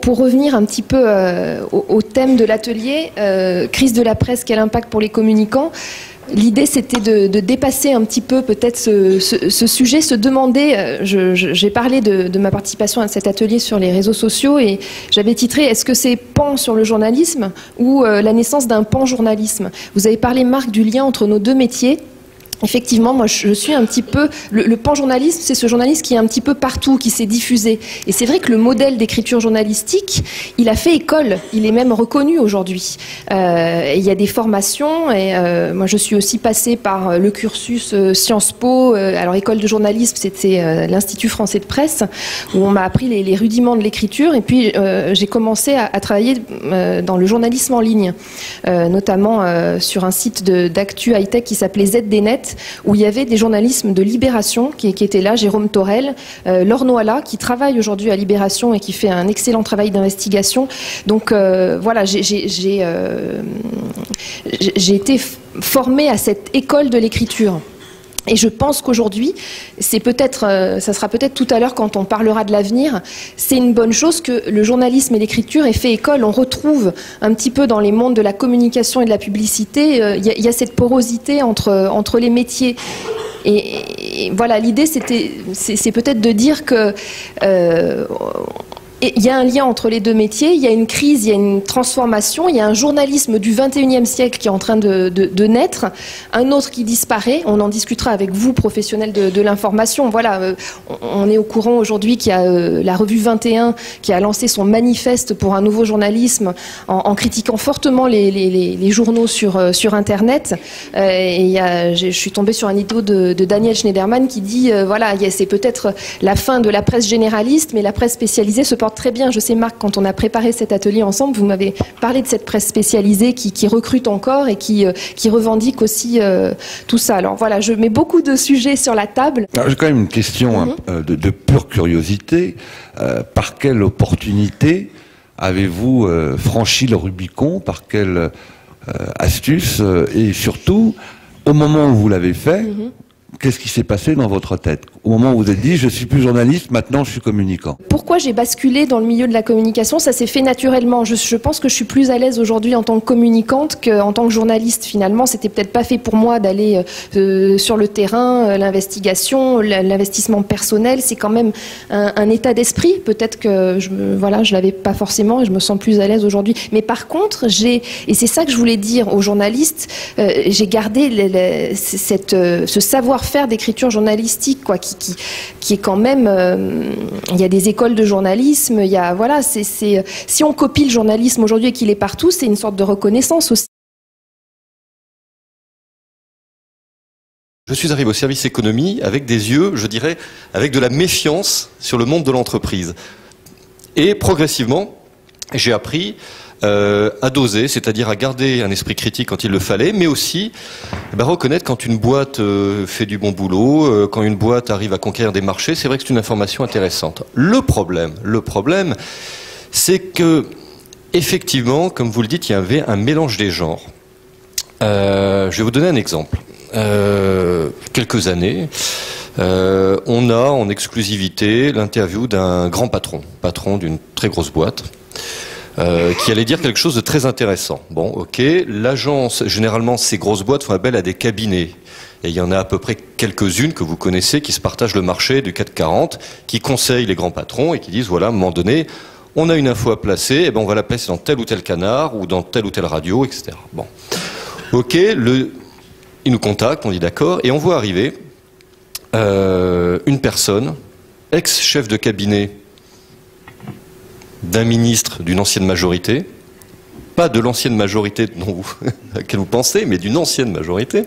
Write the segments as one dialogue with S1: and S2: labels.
S1: Pour revenir un petit peu au thème de l'atelier, crise de la presse, quel impact pour les communicants? L'idée, c'était de dépasser un petit peu peut-être ce sujet, se demander, j'ai parlé de ma participation à cet atelier sur les réseaux sociaux et j'avais titré « Est-ce que c'est pan sur le journalisme ou la naissance d'un pan-journalisme ?» Vous avez parlé, Marc, du lien entre nos deux métiers. Effectivement, moi je suis un petit peu... Le pan-journalisme, c'est ce journalisme qui est un petit peu partout, qui s'est diffusé. Et c'est vrai que le modèle d'écriture journalistique, il a fait école, il est même reconnu aujourd'hui. Il y a des formations, et moi je suis aussi passée par le cursus Sciences Po, alors école de journalisme, c'était l'Institut français de presse, où on m'a appris les rudiments de l'écriture, et puis j'ai commencé à travailler dans le journalisme en ligne, notamment sur un site d'actu high-tech qui s'appelait ZDNet, où il y avait des journalistes de Libération qui étaient là, Jérôme Torel, Laure Noala, qui travaille aujourd'hui à Libération et qui fait un excellent travail d'investigation. Donc voilà, j'ai été formée à cette école de l'écriture. Et je pense qu'aujourd'hui, c'est peut-être, ça sera peut-être tout à l'heure quand on parlera de l'avenir, c'est une bonne chose que le journalisme et l'écriture aient fait école. On retrouve un petit peu dans les mondes de la communication et de la publicité, il y a cette porosité entre les métiers. Et voilà, l'idée, c'est peut-être de dire que... il y a un lien entre les deux métiers, il y a une crise, il y a une transformation, il y a un journalisme du 21e siècle qui est en train de naître, un autre qui disparaît, on en discutera avec vous, professionnels de l'information. Voilà, on est au courant aujourd'hui qu'il y a la revue 21 qui a lancé son manifeste pour un nouveau journalisme en critiquant fortement les journaux sur Internet. Et je suis tombée sur un idée de Daniel Schneiderman qui dit, voilà, c'est peut-être la fin de la presse généraliste, mais la presse spécialisée se porte très bien. Je sais, Marc, quand on a préparé cet atelier ensemble, vous m'avez parlé de cette presse spécialisée qui recrute encore et qui revendique aussi tout ça. Alors voilà, je mets beaucoup de sujets sur la table.
S2: J'ai quand même une question de pure curiosité. Par quelle opportunité avez-vous franchi le Rubicon? Par quelle astuce? Et surtout, au moment où vous l'avez fait, qu'est-ce qui s'est passé dans votre tête? Au moment où vous êtes dit, je suis plus journaliste, maintenant je suis communicant.
S1: Pourquoi j'ai basculé dans le milieu de la communication? Ça s'est fait naturellement. Je pense que je suis plus à l'aise aujourd'hui en tant que communicante qu'en tant que journaliste. Finalement, c'était peut-être pas fait pour moi d'aller sur le terrain, l'investigation, l'investissement personnel. C'est quand même un état d'esprit. Peut-être que je l'avais pas forcément et je me sens plus à l'aise aujourd'hui. Mais par contre, et c'est ça que je voulais dire aux journalistes, j'ai gardé ce savoir-faire d'écriture journalistique, quoi, qui est quand même... il y a des écoles de journalisme, il y a... Voilà, si on copie le journalisme aujourd'hui et qu'il est partout, c'est une sorte de reconnaissance aussi.
S3: Je suis arrivé au service économie avec des yeux, je dirais, avec de la méfiance sur le monde de l'entreprise. Et progressivement, j'ai appris à doser, c'est-à-dire à garder un esprit critique quand il le fallait, mais aussi reconnaître quand une boîte fait du bon boulot, quand une boîte arrive à conquérir des marchés. C'est vrai que c'est une information intéressante. Le problème, c'est que, effectivement, comme vous le dites, il y avait un mélange des genres. Je vais vous donner un exemple. Quelques années, on a en exclusivité l'interview d'un grand patron d'une très grosse boîte, qui allait dire quelque chose de très intéressant. Bon, ok, l'agence, généralement, ces grosses boîtes font appel à des cabinets. Et il y en a à peu près quelques-unes que vous connaissez qui se partagent le marché du CAC 40, qui conseillent les grands patrons et qui disent, voilà, à un moment donné, on a une info à placer, et ben on va la placer dans tel ou tel canard ou dans telle ou telle radio, etc. Bon, ok, ils nous contactent, on dit d'accord, et on voit arriver une personne, ex-chef de cabinet d'un ministre d'une ancienne majorité, pas de l'ancienne majorité à laquelle vous pensez, mais d'une ancienne majorité,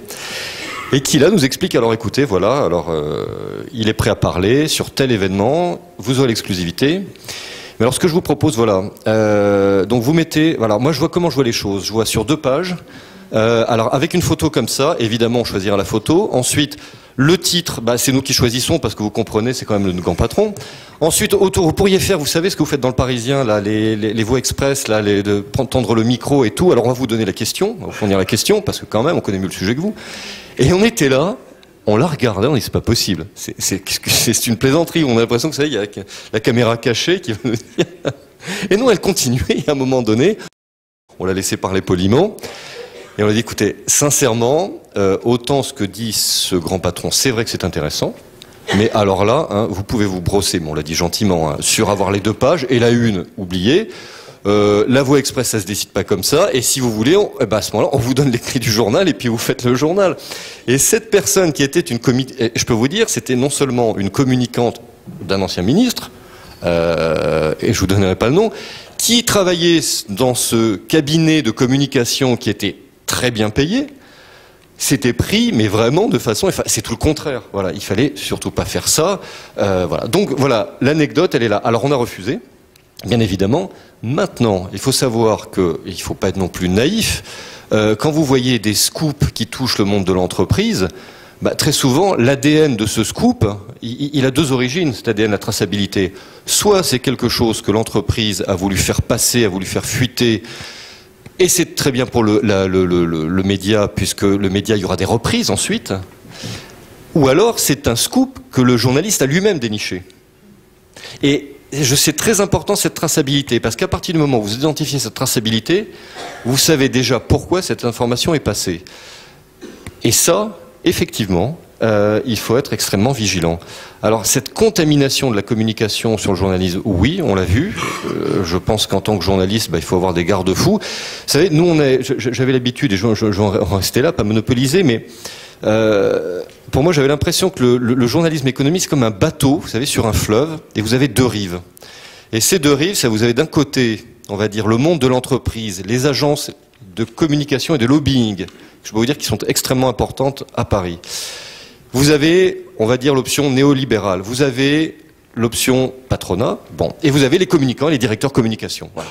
S3: et qui là nous explique, alors écoutez, voilà, alors il est prêt à parler sur tel événement, vous aurez l'exclusivité. Mais alors ce que je vous propose, voilà, donc vous mettez, voilà, moi je vois comment je vois les choses, je vois sur 2 pages, alors avec une photo comme ça, évidemment on choisira la photo, ensuite le titre, c'est nous qui choisissons parce que vous comprenez, c'est quand même le grand patron. Ensuite, autour, vous pourriez faire, vous savez ce que vous faites dans le Parisien, là, les voix express, là, de tendre le micro et tout. Alors on va vous donner la question, on va vous fournir la question parce que quand même on connaît mieux le sujet que vous. Et on était là, on la regardait, on dit c'est pas possible. C'est une plaisanterie, on a l'impression que ça y est, il y a la caméra cachée qui va nous dire. Et non, elle continuait, et à un moment donné, on l'a laissé parler poliment, et on a dit, écoutez, sincèrement, autant ce que dit ce grand patron, c'est vrai que c'est intéressant, mais alors là, hein, vous pouvez vous brosser, bon, on l'a dit gentiment, hein, sur avoir les 2 pages, et la une, oubliez. La Voie Express, ça se décide pas comme ça, et si vous voulez, à ce moment-là, on vous donne les clés du journal, et puis vous faites le journal. Et cette personne qui était je peux vous dire, c'était non seulement une communicante d'un ancien ministre, et je vous donnerai pas le nom, qui travaillait dans ce cabinet de communication qui était très bien payé, s'était pris, mais vraiment de façon... C'est tout le contraire. Voilà, il fallait surtout pas faire ça. Voilà. Donc voilà, l'anecdote, elle est là. Alors on a refusé, bien évidemment. Maintenant, il faut savoir qu'il ne faut pas être non plus naïf. Quand vous voyez des scoops qui touchent le monde de l'entreprise, très souvent, l'ADN de ce scoop, il a 2 origines, cet ADN, la traçabilité. Soit c'est quelque chose que l'entreprise a voulu faire passer, a voulu faire fuiter, et c'est très bien pour le média, puisque le média, il y aura des reprises ensuite. Ou alors, c'est un scoop que le journaliste a lui-même déniché. Et c'est très important cette traçabilité, parce qu'à partir du moment où vous identifiez cette traçabilité, vous savez déjà pourquoi cette information est passée. Et ça, effectivement, il faut être extrêmement vigilant. Alors, cette contamination de la communication sur le journalisme, oui, on l'a vu. Je pense qu'en tant que journaliste, il faut avoir des garde-fous. Vous savez, nous, j'avais l'habitude, et je vais en rester là, pas monopoliser, mais pour moi, j'avais l'impression que le journalisme économique, c'est comme un bateau, vous savez, sur un fleuve, et vous avez 2 rives. Et ces 2 rives, ça, vous avez d'un côté, on va dire, le monde de l'entreprise, les agences de communication et de lobbying, je peux vous dire qu'ils sont extrêmement importantes à Paris. Vous avez, on va dire, l'option néolibérale. Vous avez l'option patronat. Bon. Et vous avez les communicants, les directeurs communication. Voilà.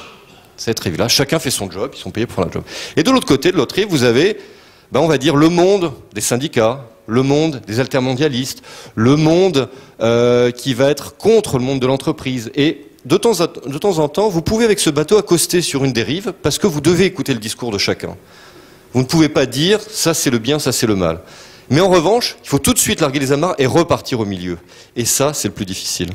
S3: Cette rive-là, chacun fait son job, ils sont payés pour faire un job. Et de l'autre côté, de l'autre rive, vous avez, on va dire, le monde des syndicats, le monde des altermondialistes, le monde qui va être contre le monde de l'entreprise. Et de temps en temps, vous pouvez, avec ce bateau, accoster sur une dérive, parce que vous devez écouter le discours de chacun. Vous ne pouvez pas dire, ça c'est le bien, ça c'est le mal. Mais en revanche, il faut tout de suite larguer les amarres et repartir au milieu. Et ça, c'est le plus difficile.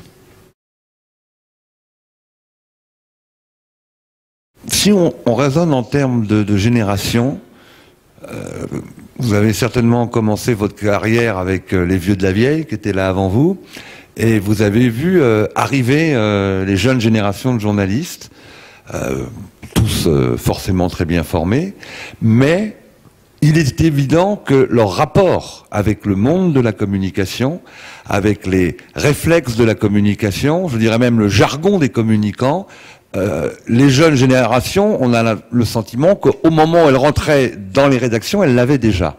S2: Si on raisonne en termes de génération, vous avez certainement commencé votre carrière avec les vieux de la vieille qui étaient là avant vous, et vous avez vu arriver les jeunes générations de journalistes, tous forcément très bien formés, mais il est évident que leur rapport avec le monde de la communication, avec les réflexes de la communication, je dirais même le jargon des communicants, les jeunes générations, on a le sentiment qu'au moment où elles rentraient dans les rédactions, elles l'avaient déjà.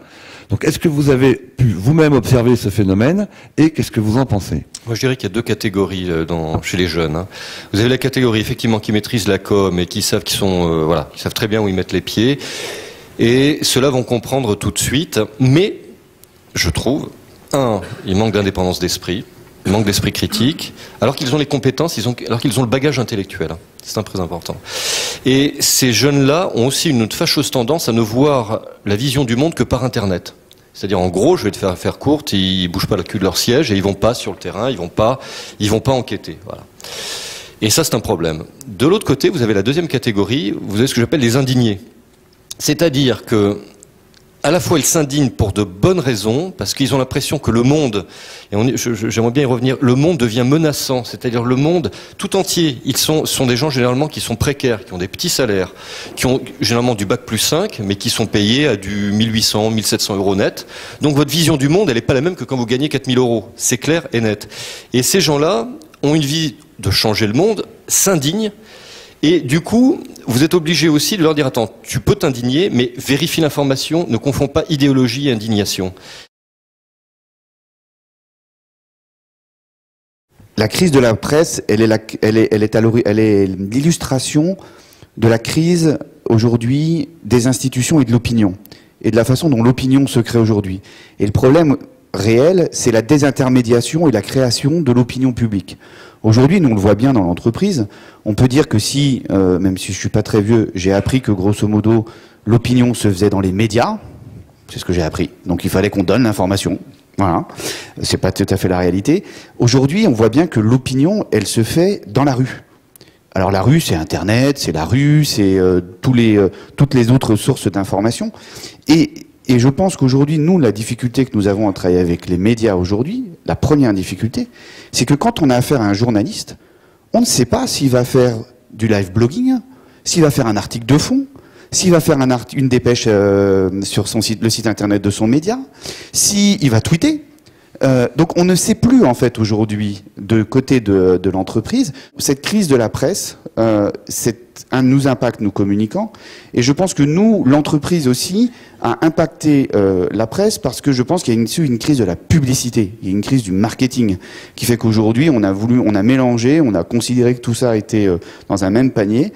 S2: Donc est-ce que vous avez pu vous-même observer ce phénomène et qu'est-ce que vous en pensez?
S3: Moi je dirais qu'il y a 2 catégories chez les jeunes. Hein. Vous avez la catégorie effectivement qui maîtrise la com et qui savent qu'ils sont, qui savent très bien où ils mettent les pieds. Et ceux-là vont comprendre tout de suite, mais je trouve, il manque d'indépendance d'esprit, il manque d'esprit critique, alors qu'ils ont les compétences, alors qu'ils ont le bagage intellectuel. Hein. C'est très important. Et ces jeunes-là ont aussi une fâcheuse tendance à ne voir la vision du monde que par Internet. C'est-à-dire, en gros, je vais te faire courte, ils bougent pas le cul de leur siège et ils vont pas sur le terrain, ils vont pas enquêter. Voilà. Et ça, c'est un problème. De l'autre côté, vous avez la deuxième catégorie, vous avez ce que j'appelle les indignés. C'est-à-dire que, à la fois, ils s'indignent pour de bonnes raisons, parce qu'ils ont l'impression que le monde, et j'aimerais bien y revenir, le monde devient menaçant, c'est-à-dire le monde tout entier. Ils sont des gens généralement qui sont précaires, qui ont des petits salaires, qui ont généralement du bac+5, mais qui sont payés à du 1800, 1700 euros net. Donc votre vision du monde, elle n'est pas la même que quand vous gagnez 4000 euros. C'est clair et net. Et ces gens-là ont une vie de changer le monde, s'indignent, et du coup, vous êtes obligé aussi de leur dire, attends, tu peux t'indigner, mais vérifie l'information, ne confonds pas idéologie et indignation.
S4: La crise de la presse, elle est l'illustration de la crise aujourd'hui des institutions et de l'opinion, et de la façon dont l'opinion se crée aujourd'hui. Et le problème réel, c'est la désintermédiation et la création de l'opinion publique. Aujourd'hui, nous on le voit bien dans l'entreprise, on peut dire que si, même si je suis pas très vieux, j'ai appris que grosso modo, l'opinion se faisait dans les médias, c'est ce que j'ai appris, donc il fallait qu'on donne l'information, voilà, c'est pas tout à fait la réalité. Aujourd'hui, on voit bien que l'opinion, elle se fait dans la rue. Alors la rue, c'est Internet, c'est la rue, c'est toutes les autres sources d'information. Et je pense qu'aujourd'hui, nous, la difficulté que nous avons à travailler avec les médias aujourd'hui, la première difficulté, c'est que quand on a affaire à un journaliste, on ne sait pas s'il va faire du live blogging, s'il va faire un article de fond, s'il va faire une dépêche sur le site internet de son média, s'il va tweeter. Donc on ne sait plus en fait aujourd'hui de côté de l'entreprise. Cette crise de la presse, nous impacte nous communicants, et je pense que nous, l'entreprise aussi, a impacté la presse parce que je pense qu'il y a une crise de la publicité, il y a une crise du marketing qui fait qu'aujourd'hui on a mélangé, on a considéré que tout ça était dans un même panier.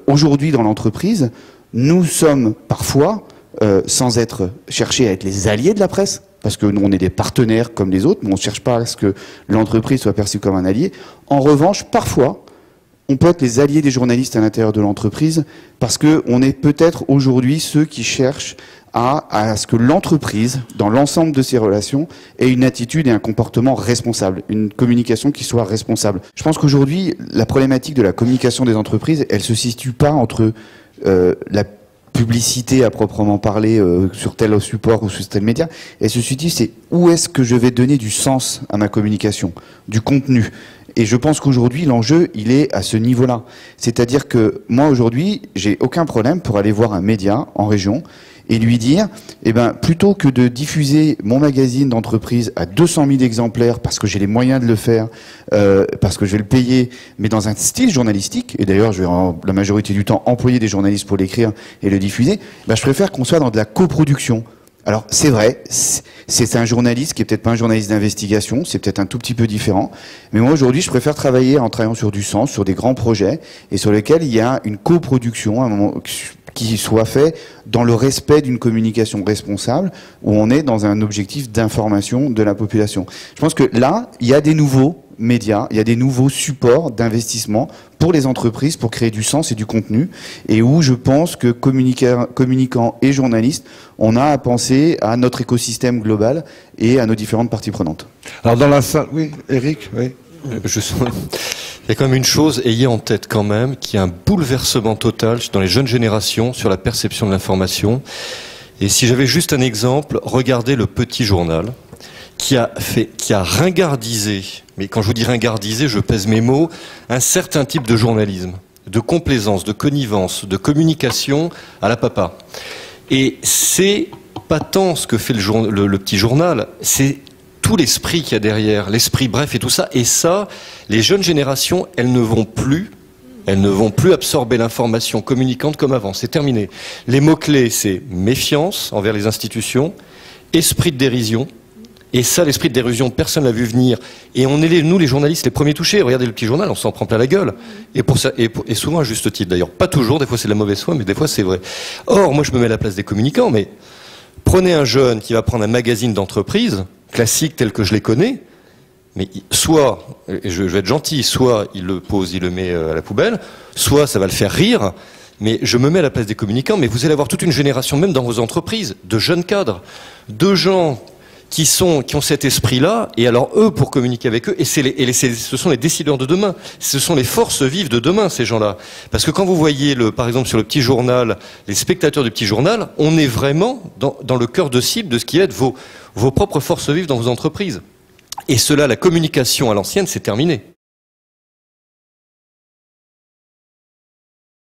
S4: Aujourd'hui dans l'entreprise, nous sommes parfois, sans chercher à être les alliés de la presse, parce que nous, on est des partenaires comme les autres, mais on ne cherche pas à ce que l'entreprise soit perçue comme un allié. En revanche, parfois, on peut être les alliés des journalistes à l'intérieur de l'entreprise, parce qu'on est peut-être aujourd'hui ceux qui cherchent à ce que l'entreprise, dans l'ensemble de ses relations, ait une attitude et un comportement responsable, une communication qui soit responsable. Je pense qu'aujourd'hui, la problématique de la communication des entreprises, elle ne se situe pas entre la publicité à proprement parler sur tel support ou sur tel média. Et ce sujet, c'est où est-ce que je vais donner du sens à ma communication, du contenu. Et je pense qu'aujourd'hui, l'enjeu, il est à ce niveau-là. C'est-à-dire que moi, aujourd'hui, j'ai aucun problème pour aller voir un média en région et lui dire, eh ben, plutôt que de diffuser mon magazine d'entreprise à 200 000 exemplaires parce que j'ai les moyens de le faire, parce que je vais le payer, mais dans un style journalistique, et d'ailleurs je vais la majorité du temps employer des journalistes pour l'écrire et le diffuser, ben, je préfère qu'on soit dans de la coproduction. Alors c'est vrai, c'est un journaliste qui est peut-être pas un journaliste d'investigation, c'est peut-être un tout petit peu différent, mais moi aujourd'hui je préfère travailler en travaillant sur du sens, sur des grands projets, et sur lesquels il y a une coproduction, à un moment qui soit fait dans le respect d'une communication responsable, où on est dans un objectif d'information de la population. Je pense que là, il y a des nouveaux médias, il y a des nouveaux supports d'investissement pour les entreprises, pour créer du sens et du contenu, et où je pense que communicants et journalistes, on a à penser à notre écosystème global et à nos différentes parties prenantes.
S2: Alors dans la salle, oui, Eric, oui.
S3: Il y a quand même une chose, ayez en tête quand même, qu'il y a un bouleversement total dans les jeunes générations sur la perception de l'information. Et si j'avais juste un exemple, regardez le Petit Journal, qui a ringardisé, mais quand je vous dis ringardisé, je pèse mes mots, un certain type de journalisme, de complaisance, de connivence, de communication à la papa. Et c'est pas tant ce que fait le Petit Journal, c'est tout l'esprit qu'il y a derrière, l'esprit bref et tout ça. Et ça, les jeunes générations, elles ne vont plus absorber l'information communicante comme avant. C'est terminé. Les mots-clés, c'est méfiance envers les institutions, esprit de dérision. Et ça, l'esprit de dérision, personne ne l'a vu venir. Et on est nous, les journalistes, les premiers touchés. Regardez le Petit Journal, on s'en prend plein la gueule. Et souvent à juste titre d'ailleurs. Pas toujours, des fois c'est de la mauvaise foi, mais des fois c'est vrai. Or, moi je me mets à la place des communicants, mais prenez un jeune qui va prendre un magazine d'entreprise, classique tel que je les connais, mais soit, et je vais être gentil, soit il le pose, il le met à la poubelle, soit ça va le faire rire, mais je me mets à la place des communicants, mais vous allez avoir toute une génération, même dans vos entreprises, de jeunes cadres, de gens qui ont cet esprit-là, et alors eux, pour communiquer avec eux, et ce sont les décideurs de demain, ce sont les forces vives de demain, ces gens-là. Parce que quand vous voyez, par exemple, sur le Petit Journal, les spectateurs du Petit Journal, on est vraiment dans le cœur de cible de ce qui est vos propres forces vives dans vos entreprises. Et cela, la communication à l'ancienne, c'est terminé.